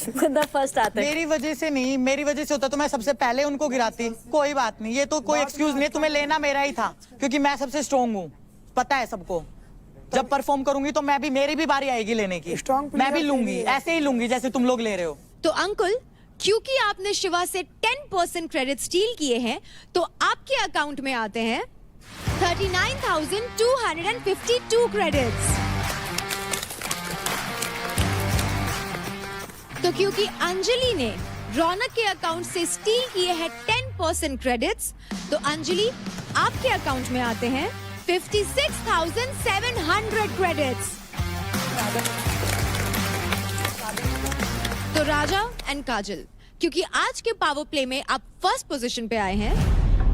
बंदा फर्स्ट आता है। मेरी वजह से नहीं, मेरी वजह से होता तो मैं सबसे पहले उनको गिराती। कोई बात नहीं, ये तो कोई एक्सक्यूज नहीं, तुम्हें लेना मेरा ही था क्योंकि मैं सबसे स्ट्रॉन्ग हूँ, पता है सबको। जब परफॉर्म करूंगी तो मैं भी, मेरी भी बारी आएगी लेने की, मैं भी लूंगी, ऐसे ही लूंगी जैसे तुम लोग ले रहे हो। तो अंकुल, क्योंकि आपने शिवा से 10% क्रेडिट स्टील किए हैं तो आपके अकाउंट में आते हैं 39,252 क्रेडिट्स। तो क्योंकि अंजलि ने रौनक के अकाउंट से स्टील किए हैं 10% क्रेडिट्स, तो अंजलि आपके अकाउंट में आते हैं 56,700 क्रेडिट्स। तो राजा एंड काजल, क्योंकि आज के पावर प्ले में आप फर्स्ट पोजीशन पे आए हैं,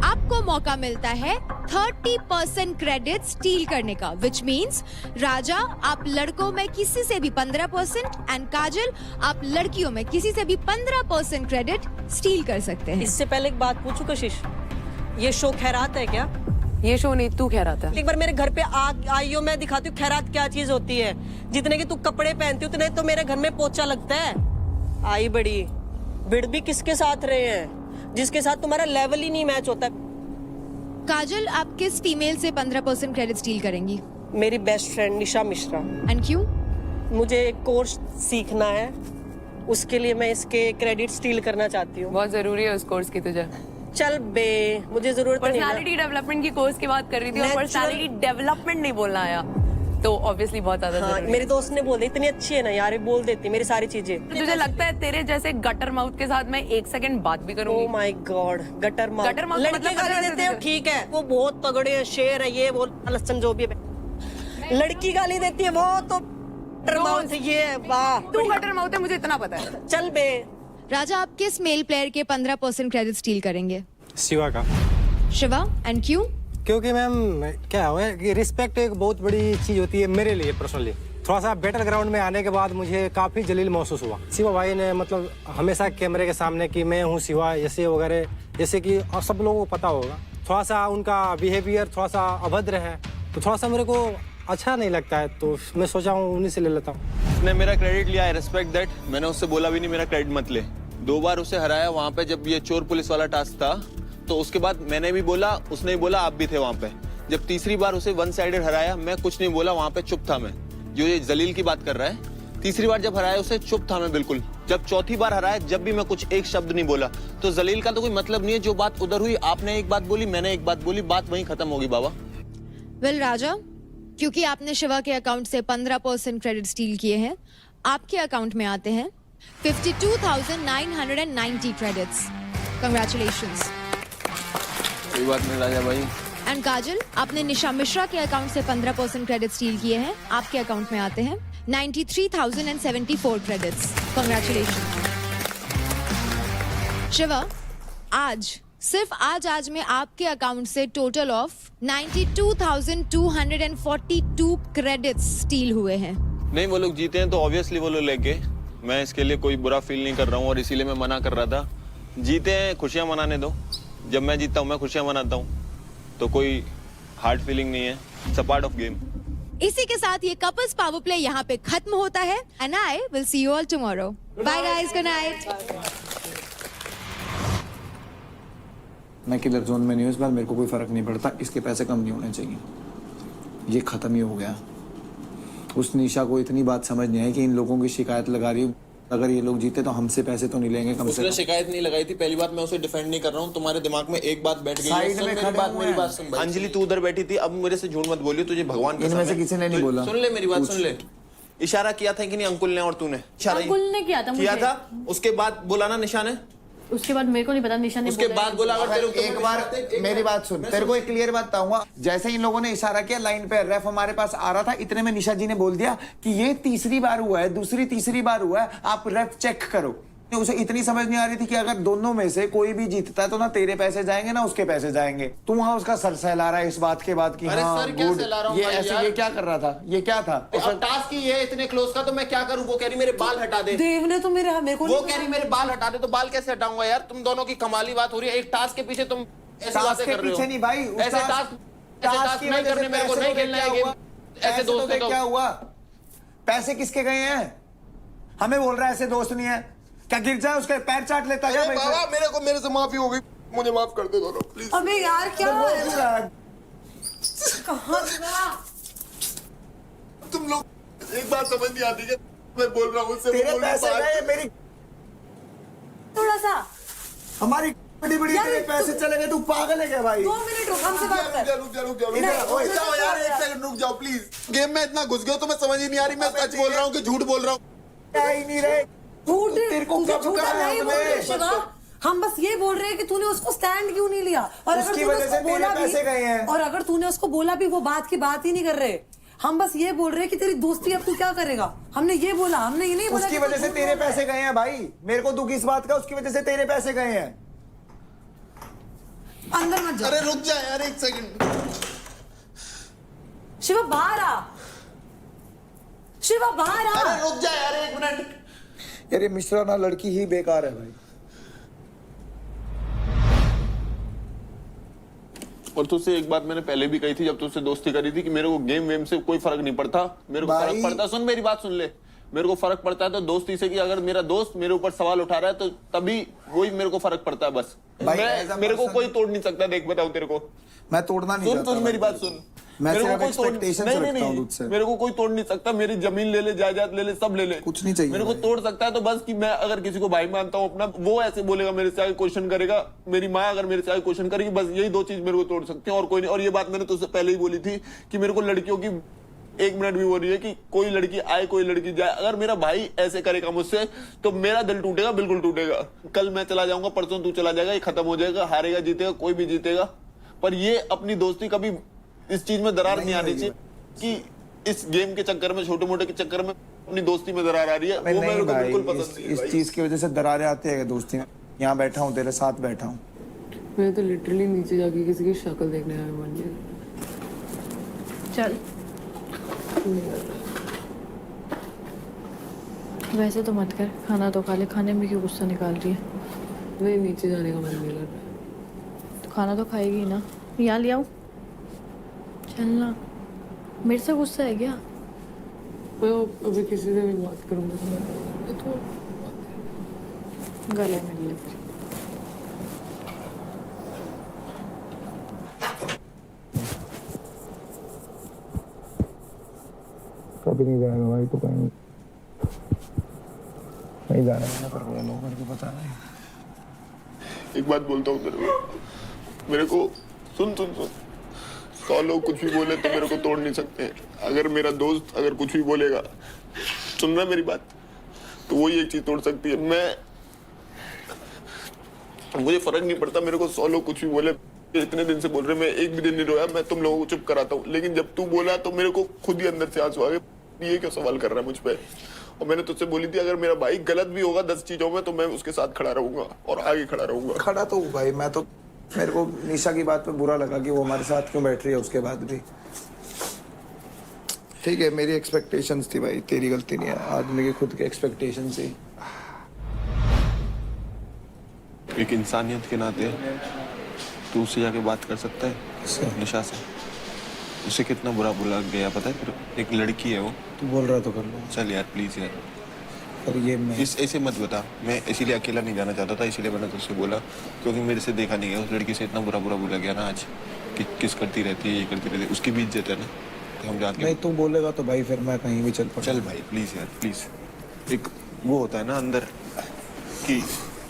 आपको मौका मिलता है 30% क्रेडिट स्टील करने का, विच मीन्स राजा आप लड़कों में किसी से भी 15% एंड काजल आप लड़कियों में किसी से भी 15% क्रेडिट स्टील कर सकते हैं। इससे पहले एक बात पूछूं कशिश, ये शो खैरात है क्या? ये शो नहीं, तू खैरात है। एक बार मेरे घर पे आइयो, मैं दिखाती हूँ खैरात क्या चीज होती है। जितने के तू कपड़े पहनती हो उतने तो मेरे घर में पोछा लगता है। आई बड़ी भिड़ भी किसके साथ रहे हैं जिसके साथ तुम्हारा लेवल ही नहीं मैच होता। काजल, आप किस फीमेल से 15% क्रेडिट स्टील करेंगी? मेरी best friend Nisha Mishra. And क्यों? मुझे एक कोर्स सीखना है, उसके लिए मैं इसके क्रेडिट स्टील करना चाहती हूँ। बहुत जरूरी है उस कोर्स की तुझे। चल बे, मुझे जरूरत नहीं है। पर्सनालिटी डेवलपमेंट की कोर्स की बात कर रही थी और पर्सनालिटी डेवलपमेंट नहीं बोलना आया, तो ऑब्वियसली बहुत ज्यादा हाँ, जरूरी मेरे दोस्त ने बोल दी, इतनी अच्छी है ना यार, ये बोल देती मेरी सारी चीजें। है। तुझे लगता है तेरे जैसे गटर माउथ के साथ मैं 1 सेकंड बात भी करूंगी? Oh my God, gutter mouth. Gutter mouth लड़के गाली देते हो ठीक है, वो बहुत तगड़े हैं, शेर है, ये वो लसन जो भी है। लड़की गाली देती है वो तो गटर माउथ है, ये वाह। तू गटर माउथ है, मुझे इतना पता है। चल बे। राजा, आप किस मेल प्लेयर के 15% क्रेडिट स्टील करेंगे? शिवा का। शिवा, एंड क्यों? क्योंकि मैम क्या है कि रिस्पेक्ट एक बहुत बड़ी चीज होती है मेरे लिए पर्सनली। थोड़ा सा बेटर ग्राउंड में आने के बाद मुझे काफी जलील महसूस हुआ। शिवा भाई ने मतलब हमेशा कैमरे के सामने कि मैं हूँ शिवा ऐसे वगैरह, जैसे कि सब लोगों को पता होगा। थोड़ा सा उनका बिहेवियर थोड़ा सा अभद्र है, तो थोड़ा सा मेरे को अच्छा नहीं लगता है, तो मैं सोचा हूँ उन्हीं से ले लेता हूँ। उसने मेरा क्रेडिट लिया, आई रिस्पेक्ट दैट। मैंने उससे बोला भी नहीं मेरा क्रेडिट मत ले। 2 बार उसे हराया वहाँ पे जब ये चोर पुलिस वाला टास्क था, तो उसके बाद मैंने भी बोला, उसने भी बोला, आप भी थे वहाँ पे। जब तीसरी बार उसे 1 साइडेड हराया, मैं कुछ नहीं बोला, वहाँ पे चुप था मैं। जो ये जलील की बात कर रहा है, तीसरी बार जब हराया उसे चुप था मैं बिल्कुल। जब चौथी बार हराया, जब भी मैं कुछ एक शब्द नहीं बोला। तो जलील का तो कोई मतलब नहीं है, जो बात उधर हुई, आपने एक बात बोली, मैंने एक बात बोली, बात वहीं खत्म होगी बाबा। वेल राजा, क्योंकि आपने शिवा के अकाउंट से 15% क्रेडिट स्टील किए हैं, आपके अकाउंट में आते हैं 52,990 क्रेडिट्स। कंग्रेचुलेशंस। कोई बात नहीं राजा भाई। एंड काजल, आपने निशा मिश्रा के अकाउंट से 15% क्रेडिट स्टील किए हैं, आपके अकाउंट में आते हैं 93,074 क्रेडिट्स। कंग्रेचुलेशंस। शिवा, आज सिर्फ आज में आपके अकाउंट से टोटल ऑफ 92,242 क्रेडिट्स स्टील हुए हैं। नहीं, वो लोग जीते हैं तो ऑब्वियसली वो लोग लेके, मैं इसके लिए कोई बुरा फील नहीं कर रहा हूँ और इसीलिए मैं मना कर रहा था। जीते हैं, खुशियां मनाने दो। जब मैं जीतता हूँ मैं खुशियां मनाता हूँ, तो कोई हार्ड फीलिंग नहीं है। It's a part of game. इसी के साथ ये कपल्स पावर प्ले यहाँ पे खत्म होता है and I will see you all tomorrow. Bye guys, good night. मैं किलर जोन में नहीं हूँ इस बार, मेरे को कोई फर्क नहीं पड़ता। इसके पैसे कम नहीं होने चाहिए, ये खत्म ही हो गया। उस निशा को इतनी बात समझ नहीं आई कि इन लोगों की शिकायत लगा रही हूँ। अगर ये लोग जीते तो हमसे पैसे तो नहीं लेंगे कम से उसने कम। शिकायत नहीं लगाई थी। पहली बात, मैं उसे डिफेंड नहीं कर रहा हूँ। तुम्हारे दिमाग में एक बात बैठ गई है। साइड में मेरी खड़े बात, हुए मेरी हैं। बात सुन भाई। अंजलि तू उधर बैठी थी, अब मेरे से झूठ मत बोलियो, तुझे भगवान इनमें से किसी ने नहीं बोला। सुन ले मेरी बात, सुन ले। इशारा किया था कि नहीं अंकुल ने और तूने? अंकुल ने किया था, किया था। उसके बाद बोला ना निशा ने, उसके बाद मेरे को नहीं पता, निशा ने उसके बाद बोला। अगर तेरे को एक बार मेरी बात सुन, तेरे को एक क्लियर बात बताऊंगा। जैसे इन लोगों ने इशारा किया, लाइन पे रेफ हमारे पास आ रहा था, इतने में निशा जी ने बोल दिया कि ये तीसरी बार हुआ है, दूसरी तीसरी बार हुआ है, आप रेफ चेक करो। उसे इतनी समझ नहीं आ रही थी कि अगर दोनों में से कोई भी जीतता है तो ना तेरे पैसे जाएंगे ना उसके पैसे जाएंगे। तू वहां उसका सर सहला रहा है इस बात के बाद कि अरे हाँ सर क्या गुड। सहला रहा हूं ये भाई ऐसे यार? ये क्या कर रहा था, ये क्या था? अब टास्क ही है इतने क्लोज का, तो मैं क्या करूं? वो कह रही मेरे बाल हटा दे। देव ने तो मेरे को वो कह रही मेरे बाल हटा दे, तो बाल कैसे हटाऊंगा यार? तुम दोनों की कमाली बात हो रही है। एक टास्क के पीछे तुम ऐसी टास्क बातें के कर रहे हो। पीछे नहीं भाई, उस ऐसे टास्क नहीं करने, मेरे को नहीं खेलना है गेम। ऐसे दोस्त क्या हुआ? पैसे किसके गए हैं? हमें बोल रहा है ऐसे दोस्त नहीं है। क्या गिर जाए उसके पैर चाट लेता क्या अरे बाबा मेरे से माफी हो गई, मुझे माफ कर दे दोनों प्लीज। अबे यार क्या है? कहाँ गया? तुम लोग एक बात समझ नहीं आती क्या मैं बोल रहा हूँ उससे, वो तेरे बोल रहा है, पैसे बात- गए मेरी थोड़ा सा हमारी बड़ी बड़ी यार, तेरे पैसे चले गए, तू पागल है क्या भाई? 2 मिनट रुक, हमसे बात कर। रुक जा इधर, ओए, रुक जाओ यार, एक सेकंड रुक जाओ प्लीज। गेम में इतना घुस गया तो मैं समझ ही नहीं आ रही मैं सच बोल रहा हूँ कि झूठ बोल रहा हूँ। क्या ही नहीं रहे झूठ तेरे को तुझे कब झूठा कहा नहीं बोल रहे हमने? शिवा, हम बस ये बोल रहे हैं कि तूने उसको स्टैंड क्यों नहीं लिया, और अगर उसकी तूने वजह उसको से तेरे बोला पैसे गए हैं। और अगर तूने उसको बोला भी, वो बात की बात ही नहीं कर रहे। हम बस ये बोल रहे हैं कि तेरी दोस्ती अब तू क्या करेगा, हमने ये बोला, हमने ये नहीं बोला उसकी कि तू वजह से झूठ तेरे बोल रहा है। पैसे गए हैं भाई, मेरे को दुख इस बात का, उसकी वजह से तेरे पैसे गए हैं। अंदर मत जा अरे रुक जा यार एक सेकंड। शिवा, बाहर आ शिवा, बाहर आ। अरे रुक जा यार एक मिनट। यार ये मिश्रा ना लड़की ही बेकार है भाई। और तुझसे एक बात मैंने पहले भी कही थी जब तुझसे दोस्ती करी थी कि मेरे को गेम वेम से कोई फर्क नहीं पड़ता, मेरे को भाई- फर्क पड़ता, सुन मेरी बात सुन ले, मेरे को फर्क पड़ता है तो दोस्ती से कि अगर मेरा दोस्त मेरे ऊपर सवाल उठा रहा है तो तभी वही मेरे को फर्क पड़ता है बस। भाई, as a मेरे को person- कोई तोड़ नहीं सकता, देख बताऊं तेरे को। मैं तोड़ना नहीं सुन चाहता सुन मेरी भाई। बात सुन, मैं मेरे को सिर्फ कोई तोड़ expectations नहीं रखता हूँ नहीं तुझसे। मेरे को कोई तोड़ नहीं सकता, मेरी जमीन ले ले, जायदाद ले ले, सब ले ले, कुछ नहीं चाहिए मेरे को भाई। तोड़ सकता है तो बस कि मैं अगर किसी को भाई मानता हूँ अपना, वो ऐसे बोलेगा मेरे से आगे क्वेश्चन करेगा, मेरी माँ अगर मेरे से आगे क्वेश्चन करेगी, बस यही 2 चीज मेरे को तोड़ सकते हैं और कोई नहीं। और ये बात मैंने तुझसे पहले ही बोली थी कि मेरे को लड़कियों की 1 मिनट भी हो रही है कि कोई लड़की आए कोई लड़की जाए, अगर मेरा भाई ऐसे करेगा मुझसे तो मेरा दिल टूटेगा, बिल्कुल टूटेगा। कल मैं चला जाऊंगा, परसों तू चला जाएगा, ये खत्म हो जाएगा, हारेगा जीतेगा कोई भी जीतेगा, पर ये अपनी दोस्ती कभी इस चीज में दरार नहीं आनी चाहिए कि इस गेम के चक्कर में, छोटे मोटे के चक्कर में अपनी दोस्ती में दरार आ रही है, वो नहीं मेरे को भाई, बिल्कुल पसंद नहीं है इस भाई। चीज की वजह से दरारें आती है दोस्ती में। यहाँ बैठा हूँ, तेरे साथ बैठा हूँ। मैं तो लिटरली नीचे जाके किसी की शक्ल देखने आया मन में। चल, वैसे तो मत कर, खाना तो खा ले, खाने में क्यों गुस्सा निकाल रही है? नहीं, नीचे जाने का मन नहीं कर रहा। तो खाना तो खाएगी ना, यहाँ ले आऊं? चलना, मेरे से गुस्सा है क्या? मैं अभी किसी से भी बात करूंगा तो गले मिल ले फिर। कभी नहीं जाएगा भाई, तो कहीं नहीं जा रहा है, पर लोगों को पता नहीं। एक बात बोलता हूँ तेरे को, मेरे को सुन सुन सुन, 100 लोग कुछ भी बोले तो मेरे को तोड़ नहीं सकते। अगर मेरा दोस्त अगर कुछ भी बोलेगा, सुन रहा है मेरी बात, तो वो ही एक चीज तोड़ सकती है। मुझे फर्क नहीं पड़ता, मेरे को 100 लोग कुछ भी बोले, इतने दिन से बोल रहे, मैं एक भी दिन नहीं रोया, मैं तुम लोगों को चुप कराता हूँ, लेकिन जब तू बोला तो मेरे को खुद ही अंदर से आंसू आ गए, ये क्यों सवाल कर रहा है मुझ पे। और मैंने तुझसे बोली थी अगर मेरा भाई गलत भी होगा 10 चीजों में तो मैं उसके साथ खड़ा रहूंगा और आगे खड़ा रहूंगा। खड़ा तो हूँ भाई मैं तो, मेरे को निशा की बात पे बुरा लगा कि वो हमारे साथ क्यों बैठ रही है उसके बाद भी। ठीक है, मेरी एक्सपेक्टेशंस थी भाई, तेरी गलती नहीं है, आदमी की खुद की एक्सपेक्टेशन थी। एक इंसानियत के नाते तू उससे जाके बात कर सकता है निशा से, उसे कितना बुरा बुला गया पता है, फिर एक लड़की है वो। तू बोल रहा तो कर लो, चल यार प्लीज यार, पर ये मैं इस ऐसे मत बता, मैं इसीलिए अकेला नहीं जाना चाहता था, इसीलिए मैंने तुझसे बोला क्योंकि मेरे से देखा नहीं गया, उस लड़की से इतना बुरा बोला गया ना आज कि किस करती रहती है, ये करती रहती है, उसकी भी इज्जत है ना, तो हम जाके नहीं तू बोलेगा तो भाई फिर मैं कहीं भी चल पड़ा। चल भाई प्लीज यार प्लीज, एक वो होता है ना अंदर कि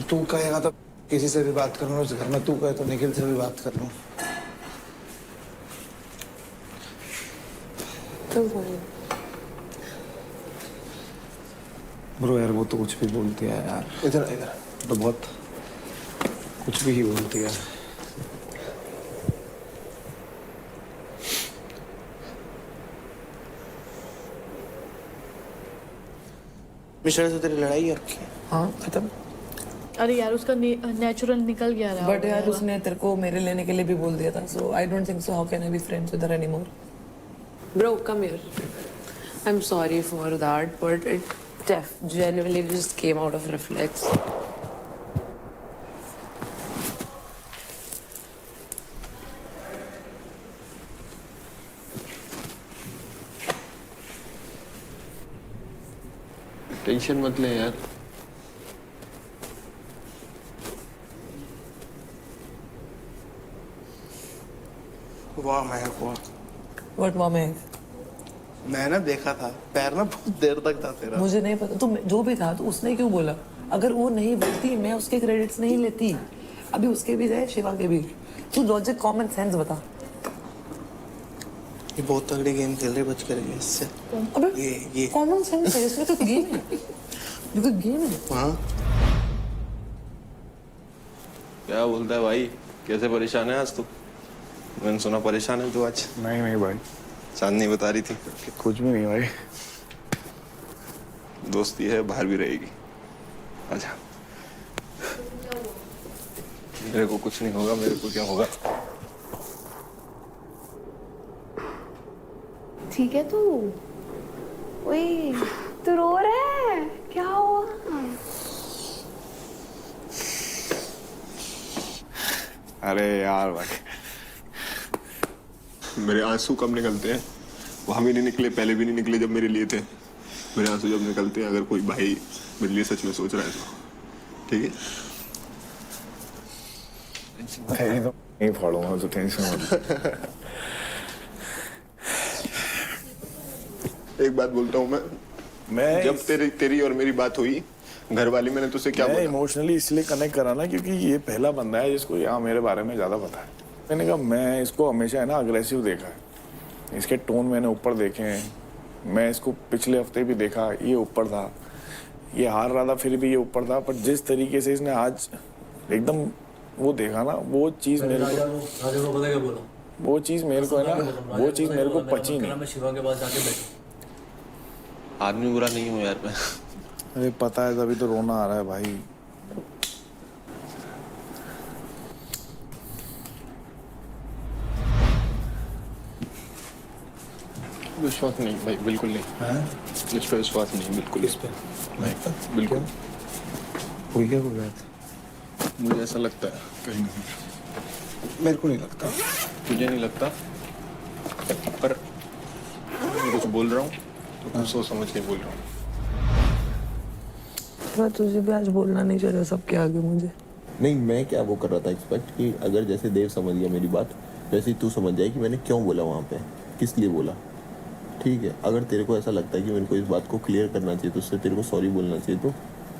तू कहेगा तो किसी से भी बात कर लूँ उस घर में, तू कहे तो निखिल से भी बात कर लूँ। ब्रो यार वो तो कुछ भी बोलती है यार, इधर इधर तो बहुत कुछ भी ही बोलती है। मिश्रा से तेरी लड़ाई यार की? हाँ खत्म। अरे यार उसका नेचुरल निकल गया रहा बट यार उसने तेरे को मेरे लेने के लिए भी बोल दिया था, so I don't think so how can I be friends with her anymore. Bro come here, I am sorry for that but it genuinely just came out of reflex. Tension मत ले यार, वाह महक वाह। व्हाट वाह मैं मैं ना देखा था पैर ना बहुत देर तक था तेरा। मुझे नहीं पता तो जो भी था तो उसने क्यों बोला? अगर वो नहीं बोलती मैं उसके क्रेडिट्स नहीं लेती। अभी उसके भी गए शिवा के भी। तू लॉजिक कॉमन सेंस बता। ये बहुत तगड़ी गेम खेल रहे बच कर इससे। अबे ये कॉमन सेंस है इसमें तो गेम है। ये तो गेम है। हाँ क्या बोलता है भाई, कैसे परेशान है आज तू? मैंने सुना परेशान है तू आज। नहीं नहीं भाई, चांदनी बता रही थी कुछ भी नहीं भाई। दोस्ती है, बाहर भी रहेगी। आजा। मेरे को कुछ नहीं होगा, मेरे को क्या होगा? ठीक है तू? ओए तू रो रहा है, क्या हुआ? अरे यार भाई, मेरे आंसू कब निकलते हैं? वहां भी नहीं निकले, पहले भी नहीं निकले जब मेरे लिए थे। मेरे आंसू जब निकलते हैं, अगर कोई भाई मेरे लिए सच में सोच रहा है तो ठीक है। तो नहीं फाड़ूंगा तो टेंशन मत। एक बात बोलता हूँ मैं जब तेरी और मेरी बात हुई घर वाली, मैंने तुझसे क्या बोला? इमोशनली इसलिए कनेक्ट करा ना क्योंकि ये पहला बंदा है जिसको यहाँ मेरे बारे में ज्यादा पता है। मैंने कहा मैं इसको हमेशा है ना अग्रेसिव देखा है, इसके टोन मैंने ऊपर देखे हैं। मैं इसको पिछले हफ्ते भी देखा, ये ऊपर था, ये हार रहा था फिर भी ये ऊपर था। पर जिस तरीके से इसने आज एकदम वो देखा ना, वो चीज मेरे को वो चीज मेरे को है ना, वो चीज मेरे को पची नहीं। आदमी बुरा नहीं हूँ यार मैं। अरे पता है तभी तो रोना आ रहा है भाई। विश्वास नहीं भाई, बिल्कुल नहीं। इस पे विश्वास नहीं, बिल्कुल इस पे नहीं, बिल्कुल। कोई क्या बोल रहा था? मुझे ऐसा लगता है कहीं नहीं। मेरे को नहीं लगता। तुझे नहीं लगता? पर मैं कुछ बोल रहा हूँ तो कुछ सोच समझ के बोल रहा हूँ। मैं तुझे भी आज बोलना नहीं चाहिए सबके आगे मुझे। नहीं, मैं क्या वो कर रहा था एक्सपेक्ट कि अगर जैसे देव समझ गया मेरी बात, वैसे ही तू समझ जाए कि मैंने क्यों बोला वहाँ पे, किस लिए बोला। ठीक है, अगर तेरे को ऐसा लगता है कि मेरे को इस बात को क्लियर करना चाहिए तो उससे तेरे को सॉरी बोलना चाहिए। तो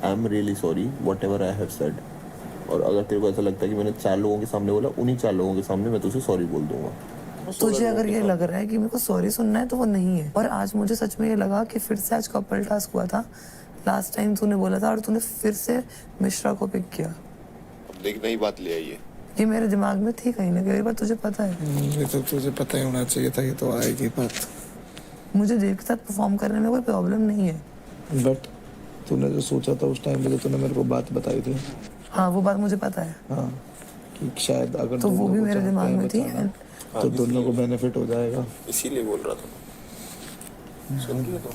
I am really sorry what ever I have said. और अगर तेरे को ऐसा लगता है कि मैंने 4 लोगों के सामने बोला, उन्हीं 4 लोगों के सामने मैं तुझे सॉरी बोल दूंगा। तुझे अगर ये लग रहा है कि मेरे को सॉरी सुनना है तो वो नहीं है। और आज मुझे सच में ये लगा कि फिर से आज कपल टास्क हुआ था। लास्ट टाइम तूने बोला था और तूने फिर से मिश्रा को पिक किया। देख नई बात ले आई है। ये मेरे दिमाग में थी कहीं ना कहीं, पर तुझे पता है। ये तो तुझे पता ही होना चाहिए था, ये तो आएगी बात। मुझे देव के साथ परफॉर्म करने में कोई प्रॉब्लम नहीं है। बट तूने जो सोचा था उस टाइम पे तो तूने मेरे को बात बताई थी। हाँ वो बात मुझे पता है। हाँ कि शायद अगर तो वो भी मेरे दिमाग में थी तो दोनों को बेनिफिट हो जाएगा, इसीलिए बोल रहा था। सुन लिया तो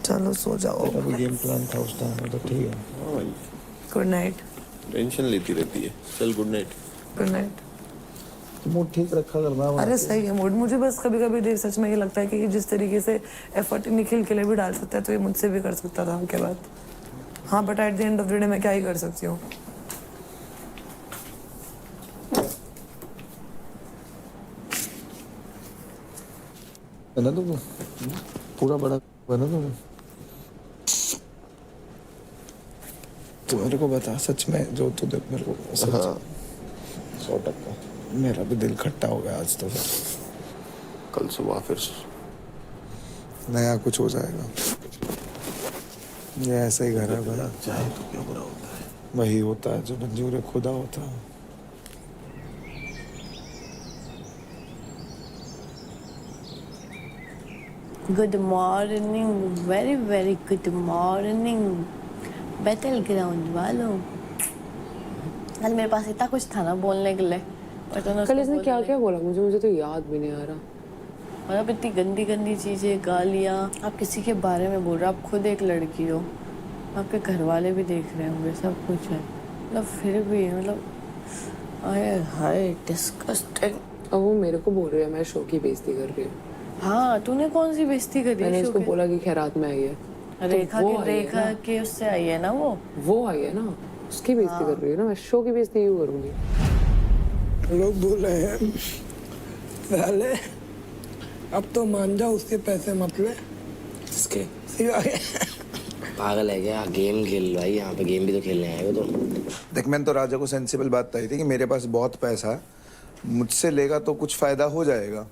चलो सो जाओ। अभी गेम प्लान था उस टाइम तो ठीक है। हाँ भाई, गुड नाइट। टेंशन लेती रहती है। चल good night. Good night. Mood ठीक रखा करना। अरे सही है मूड। मुझे बस कभी कभी देख सच में ये लगता है कि जिस तरीके से एफर्ट निखिल के लिए भी डाल सकता है तो ये मुझसे भी कर सकता था के बाद। हाँ but at the end of the day मैं क्या ही कर सकती हूँ। बना दो पूरा बड़ा बना दो। तू मेरे को बता सच में जो तू देख मेरे को। हाँ 100%। मेरा भी दिल खट्टा हो गया आज तो। कल सुबह फिर नया कुछ हो जाएगा। ये ऐसा ही घर है भाई। चाहे तो क्या बुरा होता है। वही होता है जो मंजूर खुदा होता है। Good morning, very very good morning battle ground वालों। कल मेरे पास इतना कुछ था ना बोलने के लिए, कल इसने क्या क्या बोला मुझे तो याद भी नहीं आ रहा। मतलब इतनी गंदी गंदी चीजें, गालियाँ। आप किसी के बारे में बोल रहे हो, आप खुद एक लड़की हो, आपके घर वाले भी देख रहे होंगे, सब कुछ है। मतलब फिर भी मतलब हाय डिस्गस्टिंग। अब वो मेरे को बोल रही है मैं शो की बेइज्जती कर रही हूँ। हाँ तूने कौन सी बेइज्जती करी? मैंने उसको बोला कि खैरात में आई है। रेखा के उससे आई है ना, वो आई है ना, उसकी बेइज्जती कर रही है ना। मैं शो की बेइज्जती क्यों करूंगी? लोग बोल रहे हैं पहले अब तो मान जा, उसके पैसे मत ले। किसके? शिवा के। पागल है क्या? गेम खेल भाई, यहाँ पे गेम भी तो खेलने आए हो तुम। देख, मैंने तो राजा को सेंसिबल बात बताई थी कि मेरे पास बहुत पैसा है, मुझसे लेगा तो कुछ फायदा हो जाएगा,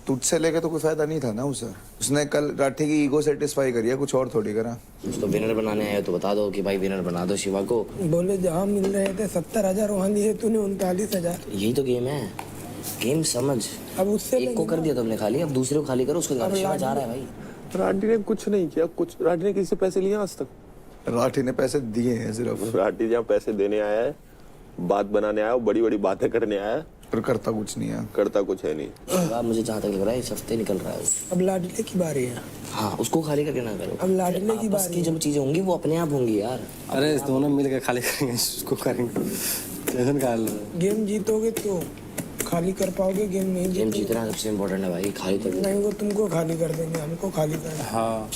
तुझसे लेके तो कोई फायदा नहीं था ना उसे। उसने कल राठी की ईगो सेटिस्फाई करी है, कुछ और थोड़ी करा। उसको विनर बनाने आए हो तो बता दो कि भाई विनर बना दो शिवा को। बोले जहाँ मिल रहे थे 70,000 वहाँ दिए तूने 39,000। यही तो गेम है, गेम समझ। अब उससे एक को कर दिया तुमने खाली, अब दूसरे को खाली करो, उसको शिवा जा रहा है भाई। राठी ने कुछ नहीं किया, कुछ राठी ने किसी से पैसे लिए आज तक? राठी ने पैसे दिए हैं सिर्फ। राठी जहाँ पैसे देने आया है, बात बनाने आया, बड़ी बड़ी बातें करने आया, पर करता कुछ नहीं है। करता कुछ है नहीं। शिवा मुझे जहाँ तक लग रहा है इस हफ्ते निकल रहा है। अब लाडले की बारी है। हाँ, उसको खाली करके ना करो। अब लाडले की आपस की जब चीजें होंगी वो अपने आप होंगी यार। अरे इस दोनों मिल के खाली करेंगे, उसको करेंगे। टेंशन का गेम जीतोगे तो खाली कर पाओगे, गेम नहीं गेम जीतोगे जीतना सबसे इम्पोर्टेंट है भाई। खाली कर नहीं, वो तुमको खाली कर देंगे, हमको खाली कर। हाँ